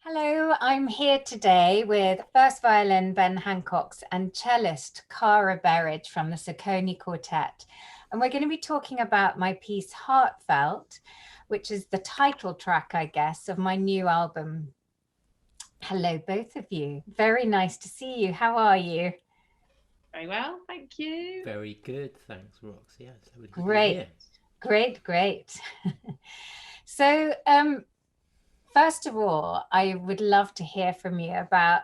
Hello, I'm here today with first violin Ben Hancox and cellist Cara Berridge from the Sacconi Quartet. And we're going to be talking about my piece Heartfelt, which is the title track, I guess, of my new album. Hello, both of you. Very nice to see you. How are you? Very well, thank you. Very good, thanks, Rox. Yeah, it's lovely to be Great, here. great. So, first of all, I would love to hear from you about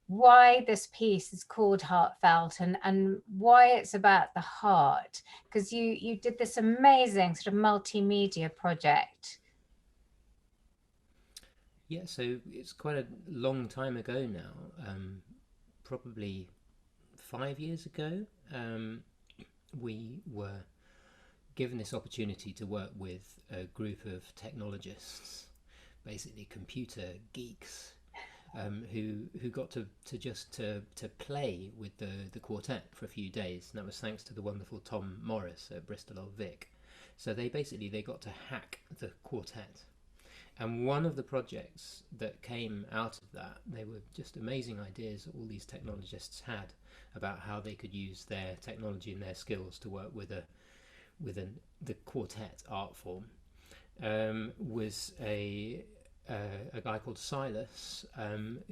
why this piece is called Heartfelt and why it's about the heart, because you did this amazing sort of multimedia project. Yeah, so it's quite a long time ago now, probably 5 years ago. We were given this opportunity to work with a group of technologists, basically computer geeks, who got to play with the quartet for a few days, and that was thanks to the wonderful Tom Morris at Bristol Old Vic. So they got to hack the quartet. And one of the projects that came out of that, they were just amazing ideas that all these technologists had about how they could use their technology and their skills to work with the quartet art form. Was a guy called Silas,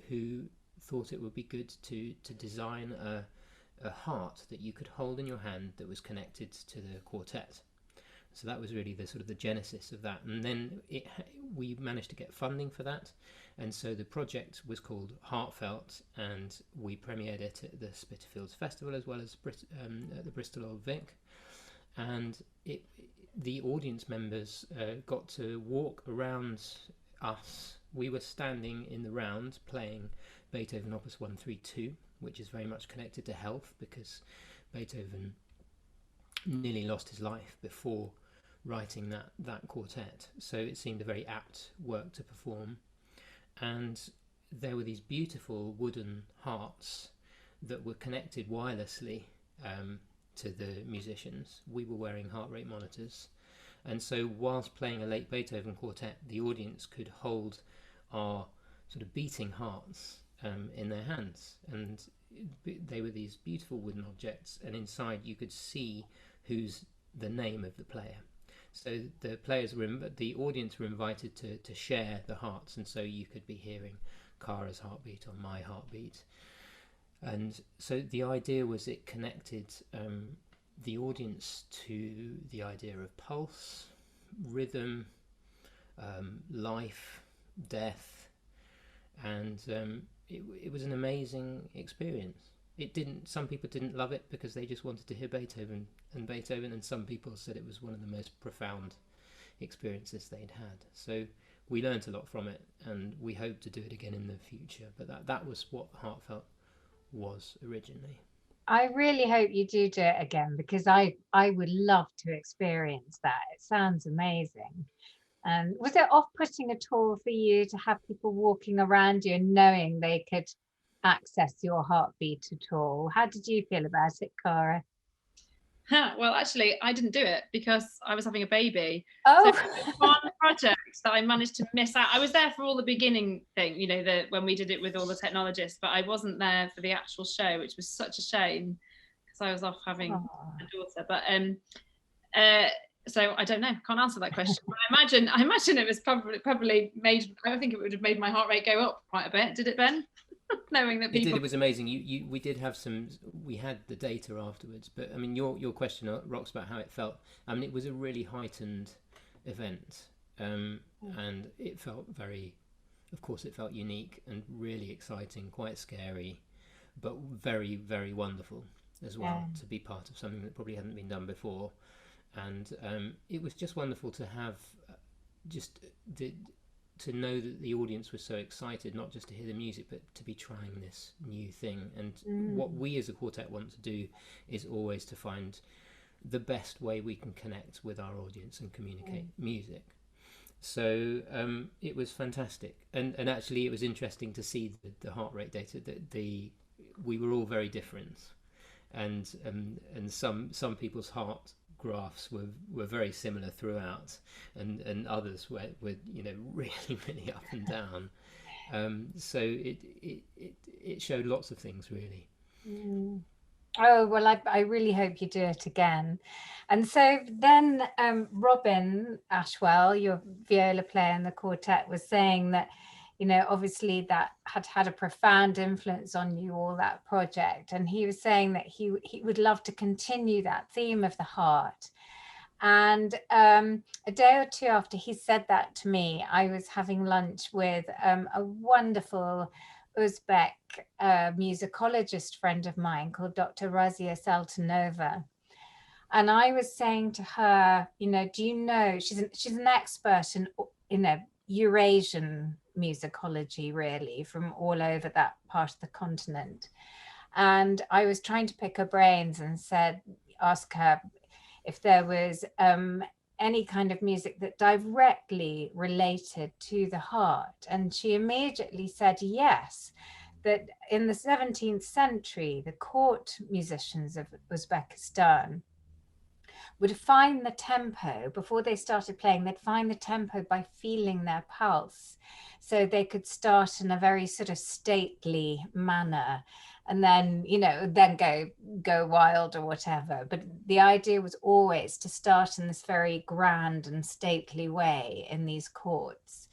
who thought it would be good to design a heart that you could hold in your hand that was connected to the quartet. So that was really the sort of the genesis of that, and then we managed to get funding for that, and so the project was called Heartfelt, and we premiered it at the Spitalfields Festival as well as at the Bristol Old Vic, and the audience members got to walk around us. We were standing in the round playing Beethoven Opus 132, which is very much connected to health because Beethoven nearly lost his life before writing that quartet, so it seemed a very apt work to perform. And there were these beautiful wooden hearts that were connected wirelessly to the musicians. We were wearing heart rate monitors, and so whilst playing a late Beethoven quartet, the audience could hold our sort of beating hearts in their hands, and they were these beautiful wooden objects, and inside you could see who's the name of the player. So the audience were invited to share the hearts, and so you could be hearing Cara's heartbeat or my heartbeat. And so the idea was it connected the audience to the idea of pulse, rhythm, life, death, and it was an amazing experience. It didn't. Some people didn't love it because they just wanted to hear Beethoven, and some people said it was one of the most profound experiences they'd had. So we learnt a lot from it, and we hope to do it again in the future. But that was what Heartfelt was originally. I really hope you do it again because I would love to experience that. It sounds amazing. And was it off-putting at all for you to have people walking around you and knowing they could access your heartbeat at all? How did you feel about it, Cara? Well, actually, I didn't do it because I was having a baby. So Oh, one project that I managed to miss out. I was there for all the beginning thing, when we did it with all the technologists, but I wasn't there for the actual show, which was such a shame because I was off having oh. a daughter. But so I don't know, can't answer that question. But I imagine it was probably made. I think it would have made my heart rate go up quite a bit. Did it, Ben? Knowing that It did. people. It was amazing. We did have some. We had the data afterwards, but I mean, your question, Rox, about how it felt. I mean, it was a really heightened event, and it felt very. Of course, it felt unique and really exciting, quite scary, but very, very wonderful as Yeah. well to be part of something that probably hadn't been done before, and it was just wonderful to have just the to know that the audience was so excited, not just to hear the music, but to be trying this new thing. And what Mm. we as a quartet want to do is always to find the best way we can connect with our audience and communicate music. So it was fantastic, and actually it was interesting to see the heart rate data. That we were all very different, and some people's heart graphs were very similar throughout, and others were really really up and down. So it showed lots of things, really. Oh, well, I really hope you do it again. And so then Robin Ashwell, your viola player in the quartet, was saying that, you know, obviously that had a profound influence on you, all that project. And he was saying that he would love to continue that theme of the heart. And a day or two after he said that to me, I was having lunch with a wonderful Uzbek musicologist friend of mine called Dr. Razia Saltanova. And I was saying to her, you know, do you know, she's an expert in, you know, Eurasian musicology, really, from all over that part of the continent. And I was trying to pick her brains and ask her if there was any kind of music that directly related to the heart. And she immediately said yes, that in the 17th century, the court musicians of Uzbekistan would find the tempo before they started playing. They'd find the tempo by feeling their pulse. So they could start in a very sort of stately manner and then, you know, then go wild or whatever. But the idea was always to start in this very grand and stately way in these courts.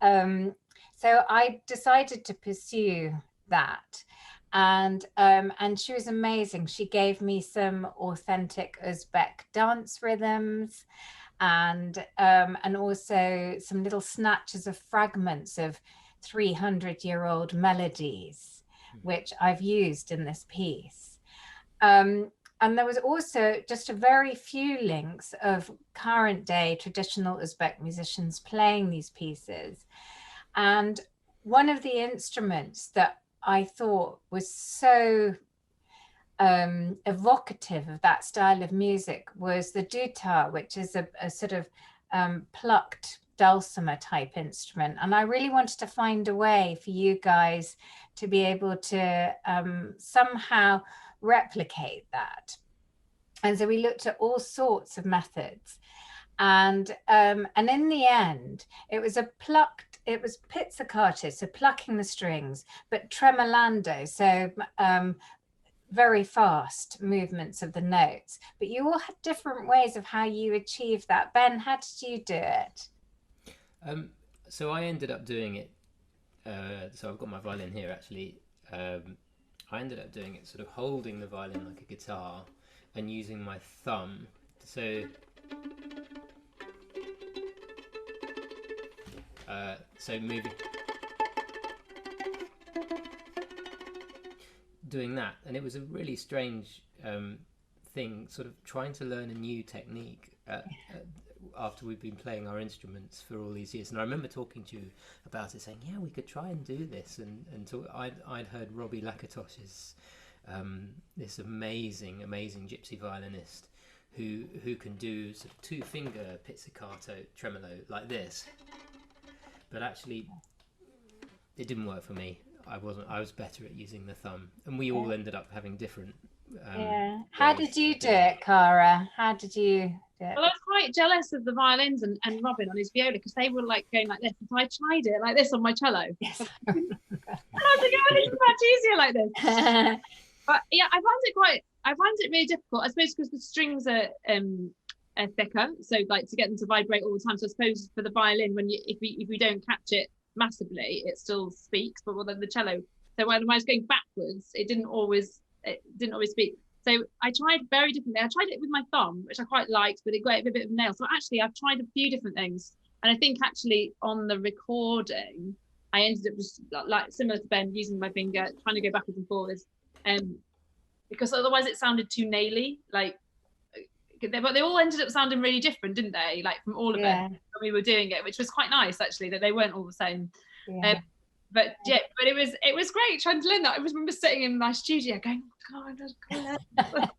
So I decided to pursue that. And she was amazing. She gave me some authentic Uzbek dance rhythms and also some little snatches of fragments of 300-year-old melodies, which I've used in this piece. And there was also just a very few links of current day traditional Uzbek musicians playing these pieces. And one of the instruments that I thought was so evocative of that style of music was the dutar, which is a sort of plucked dulcimer type instrument. And I really wanted to find a way for you guys to be able to somehow replicate that. And so we looked at all sorts of methods. And in the end, it was pizzicato, so plucking the strings, but tremolando, so very fast movements of the notes. But you all had different ways of how you achieved that. Ben, how did you do it? So I ended up doing it. So I've got my violin here, actually. I ended up doing it sort of holding the violin like a guitar and using my thumb. So moving, doing that, and it was a really strange thing, sort of trying to learn a new technique after we've been playing our instruments for all these years. And I remember talking to you about it, saying, yeah, we could try and do this. And I'd heard Robbie Lakatosh's this amazing gypsy violinist who can do sort of 2-finger pizzicato tremolo like this. But actually, it didn't work for me. I was better at using the thumb, and we all ended up having different. How did you do it, Cara? How did you do it? Well, I was quite jealous of the violins and Robin on his viola, because they were like going like this. So I tried it like this on my cello. Yes. I was like, oh, it's much easier like this. But yeah, I find it really difficult. I suppose because the strings are thicker, so like to get them to vibrate all the time. So I suppose for the violin, if we don't catch it massively, it still speaks. But then the cello, so when I was going backwards, it didn't always speak. So I tried very differently. I tried it with my thumb, which I quite liked, but it got a bit of a nail. So actually, I've tried a few different things, and I think actually on the recording, I ended up just like similar to Ben, using my finger, trying to go backwards and forwards, because otherwise it sounded too naily, like. But they all ended up sounding really different, didn't they? Like from all of it when we were doing it, which was quite nice actually, that they weren't all the same. But it was great trying to learn that. I remember sitting in my studio going, oh God, I can't learn. It was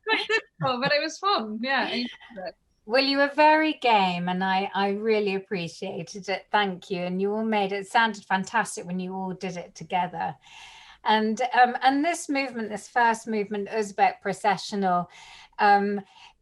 quite difficult, but it was fun. Yeah. Well, you were very game, and I really appreciated it. Thank you. And you all made it sounded fantastic when you all did it together. And this movement, this first movement, Uzbek processional.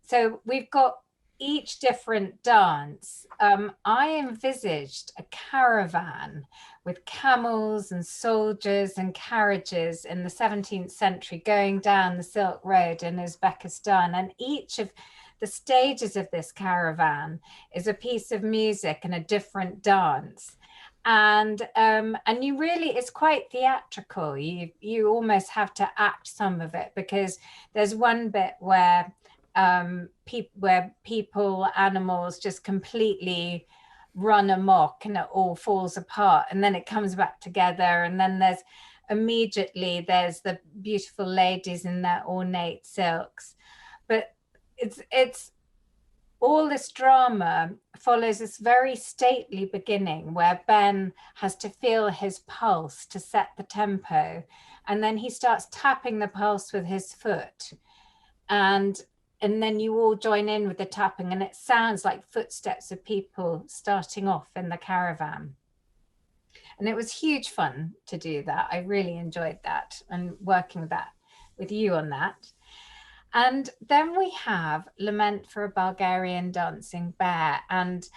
So we've got each different dance, I envisaged a caravan with camels and soldiers and carriages in the 17th century going down the Silk Road in Uzbekistan. And each of the stages of this caravan is a piece of music and a different dance. And you really, it's quite theatrical. You almost have to act some of it, because there's one bit where people, animals just completely run amok and it all falls apart, and then it comes back together, and then there's the beautiful ladies in their ornate silks. But it's all this drama follows this very stately beginning where Ben has to feel his pulse to set the tempo, and then he starts tapping the pulse with his foot, and then you all join in with the tapping, and it sounds like footsteps of people starting off in the caravan. And it was huge fun to do that. I really enjoyed that, and working with you on that. And then we have Lament for a Bulgarian Dancing Bear. And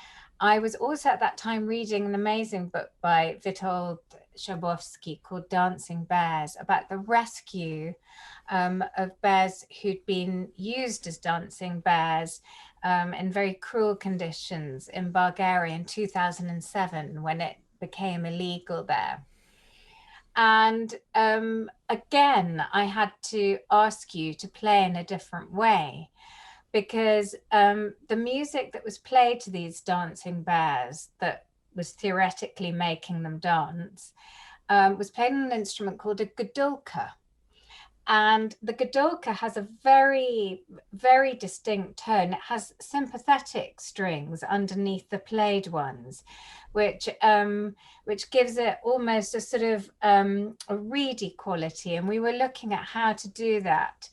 I was also at that time reading an amazing book by Witold Schabowski called Dancing Bears, about the rescue of bears who'd been used as dancing bears in very cruel conditions in Bulgaria in 2007, when it became illegal there. And again, I had to ask you to play in a different way, because the music that was played to these dancing bears, that was theoretically making them dance, was played on an instrument called a gudulka. And the gudulka has a very, very distinct tone. It has sympathetic strings underneath the played ones, which gives it almost a sort of a reedy quality. And we were looking at how to do that.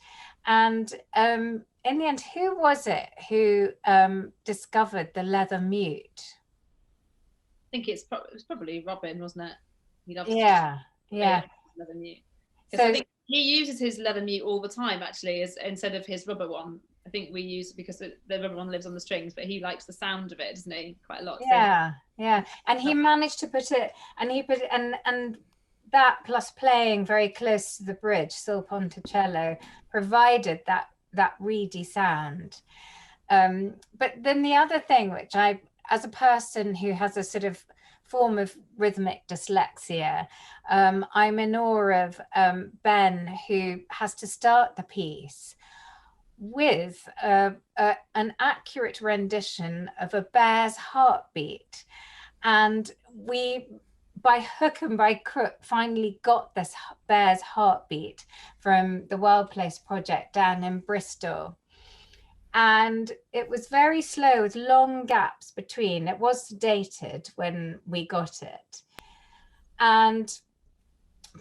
And in the end, who was it who discovered the leather mute? I think it was probably Robin, wasn't it? He loves leather mute. So I think he uses his leather mute all the time, actually, as instead of his rubber one. I think we use, because the rubber one lives on the strings, but he likes the sound of it, doesn't he? Quite a lot. Yeah, so. Yeah. And he managed to put it, and that plus playing very close to the bridge, sul ponticello, provided that reedy sound. But then the other thing, which I, as a person who has a sort of form of rhythmic dyslexia, I'm in awe of Ben, who has to start the piece with an accurate rendition of a bear's heartbeat. And we, by hook and by crook, finally got this bear's heartbeat from the Wild Place project down in Bristol. And it was very slow, with long gaps between. It was dated when we got it. And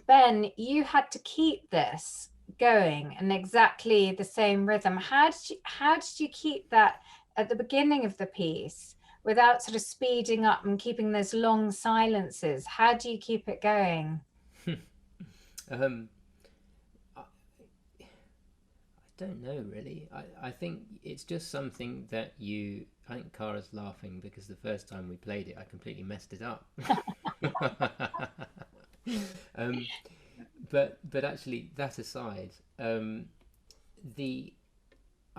Ben, you had to keep this going in exactly the same rhythm. How did you keep that at the beginning of the piece without sort of speeding up and keeping those long silences? How do you keep it going? I don't know, really. I think it's just something that I think Cara's laughing because the first time we played it, I completely messed it up. But actually, that aside, I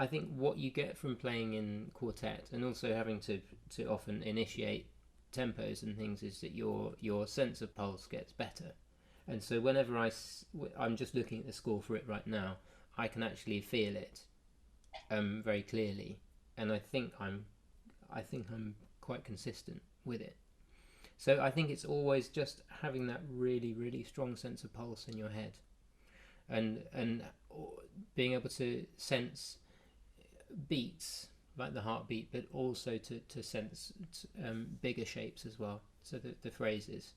think what you get from playing in quartet, and also having to often initiate tempos and things, is that your sense of pulse gets better. And so whenever I'm just looking at the score for it right now, I can actually feel it very clearly, and I think I'm quite consistent with it. So I think it's always just having that really, really strong sense of pulse in your head, and being able to sense beats like the heartbeat, but also to sense bigger shapes as well. So the phrases.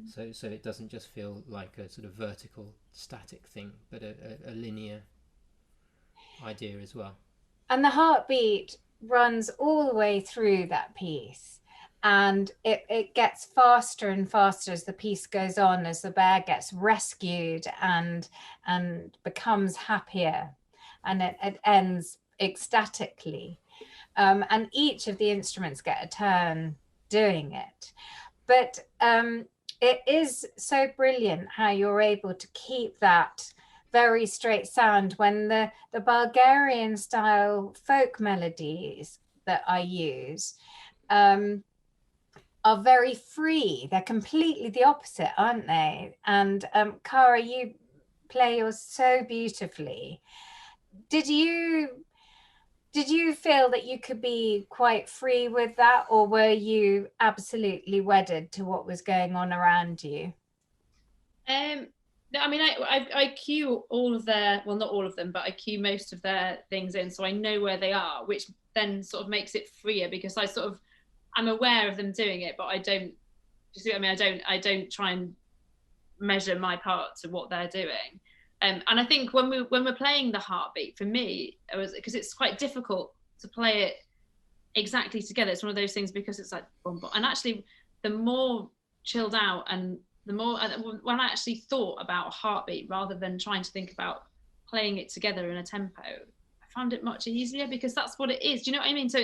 So it doesn't just feel like a sort of vertical, static thing, but a linear idea as well. And the heartbeat runs all the way through that piece, and it gets faster and faster as the piece goes on, as the bear gets rescued and becomes happier, and it ends ecstatically. and each of the instruments get a turn doing it. But it is so brilliant how you're able to keep that very straight sound when the Bulgarian style folk melodies that I use are very free. They're completely the opposite, aren't they? And Cara, you play yours so beautifully. Did you feel that you could be quite free with that, or were you absolutely wedded to what was going on around you? No, I mean, I cue all of their, well, not all of them, but I cue most of their things in, so I know where they are, which then sort of makes it freer, because I'm aware of them doing it, but I don't, you see what I mean? I don't try and measure my part to what they're doing. And I think when we're playing the heartbeat, for me, it was because it's quite difficult to play it exactly together. It's one of those things, because it's like boom, boom. And actually, the more chilled out and the more, when I actually thought about heartbeat rather than trying to think about playing it together in a tempo, I found it much easier, because that's what it is. Do you know what I mean? So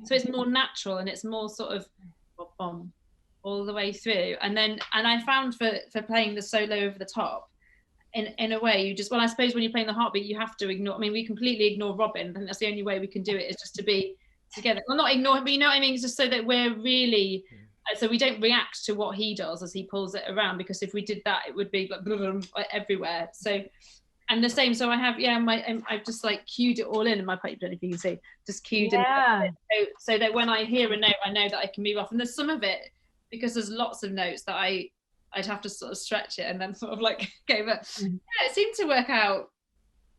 it's more natural, and it's more sort of boom, all the way through. And I found for playing the solo over the top, in a way, you just, well, I suppose when you're playing the heartbeat, you have to ignore, I mean, we completely ignore Robin. I think that's the only way we can do it, is just to be together. Well, not ignore him, but you know what I mean? It's just so that we're really, so we don't react to what he does as he pulls it around, because if we did that, it would be like everywhere. So, and the same, so I have, I've just like cued it all in my pipe, I don't know if you can see, just cued in, so that when I hear a note, I know that I can move off. And there's some of it, because there's lots of notes that I'd have to sort of stretch it and then sort of like go, but yeah, it seemed to work out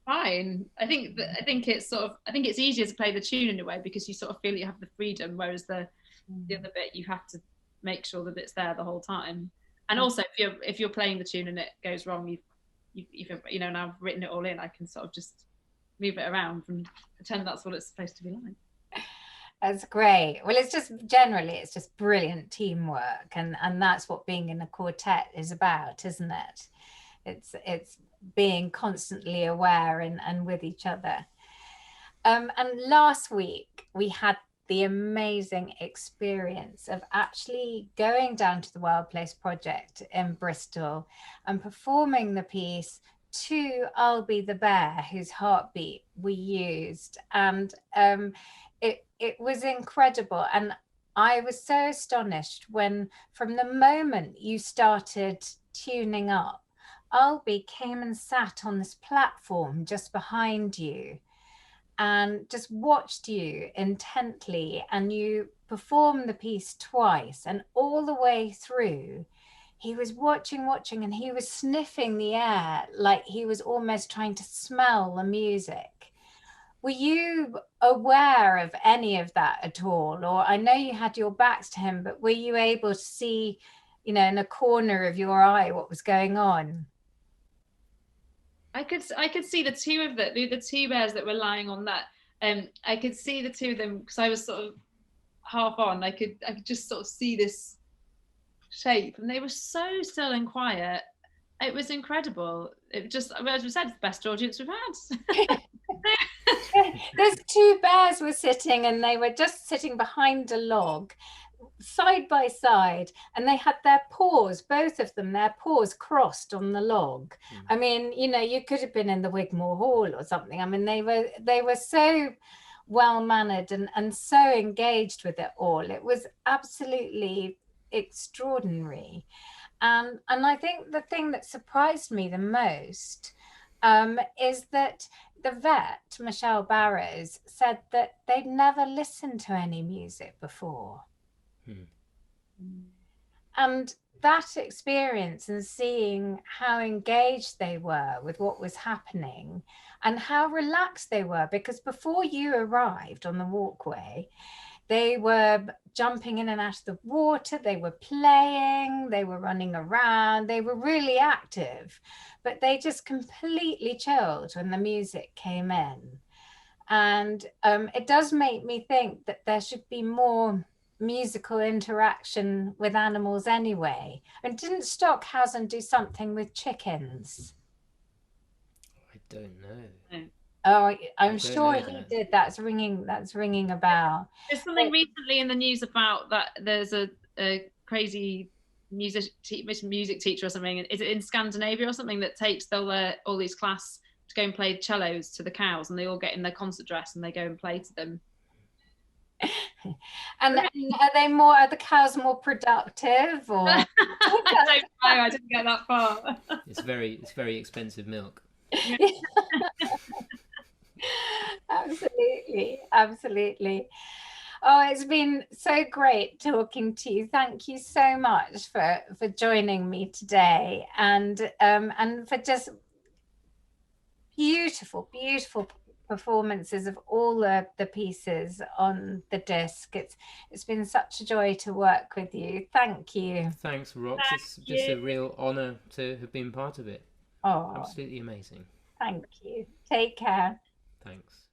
fine. I think it's sort of, I think it's easier to play the tune in a way, because you sort of feel you have the freedom, whereas the other bit, you have to make sure that it's there the whole time. And also, if you're playing the tune and it goes wrong, you've and I've written it all in, I can sort of just move it around and pretend that's what it's supposed to be like. That's great. Well, it's just brilliant teamwork, and that's what being in a quartet is about, isn't it? It's being constantly aware and with each other. And last week we had the amazing experience of actually going down to the Wild Place Project in Bristol and performing the piece to I'll Be the Bear, whose heartbeat we used. And it was incredible. And I was so astonished when, from the moment you started tuning up, Albie came and sat on this platform just behind you and just watched you intently, and you performed the piece twice, and all the way through he was watching, and he was sniffing the air like he was almost trying to smell the music. Were you aware of any of that at all? Or I know you had your backs to him, but were you able to see, in a corner of your eye what was going on? I could see the two of them, the two bears that were lying on that. I could see the two of them, because I was sort of half on. I could just sort of see this shape, and they were so still and quiet. It was incredible. It just, as we said, the best audience we've had. Those two bears were sitting, and they were just sitting behind a log, side by side, and they had their paws, both of them, their paws crossed on the log. I mean, you could have been in the Wigmore Hall or something. I mean, they were so well mannered and so engaged with it all. It was absolutely extraordinary. And I think the thing that surprised me the most is that the vet, Michelle Barrows, said that they'd never listened to any music before. And that experience, and seeing how engaged they were with what was happening and how relaxed they were, because before you arrived on the walkway, they were jumping in and out of the water, they were playing, they were running around, they were really active, but they just completely chilled when the music came in. And it does make me think that there should be more musical interaction with animals anyway. And didn't Stockhausen do something with chickens? I don't know. Oh, I'm I don't sure know he that. did. That's ringing a bell. There's something recently in the news about that. There's a crazy music teacher or something. Is it in Scandinavia or something that takes all these class to go and play cellos to the cows, and they all get in their concert dress and they go and play to them. And are the cows more productive, or? I don't know. I didn't get that far. It's very expensive milk. Absolutely. Oh, it's been so great talking to you. Thank you so much for joining me today, and for just beautiful performances of all the pieces on the disc. It's been such a joy to work with you. Thank you. Thanks, Rox. It's just a real honor to have been part of it. Oh, absolutely amazing. Thank you. Take care. Thanks.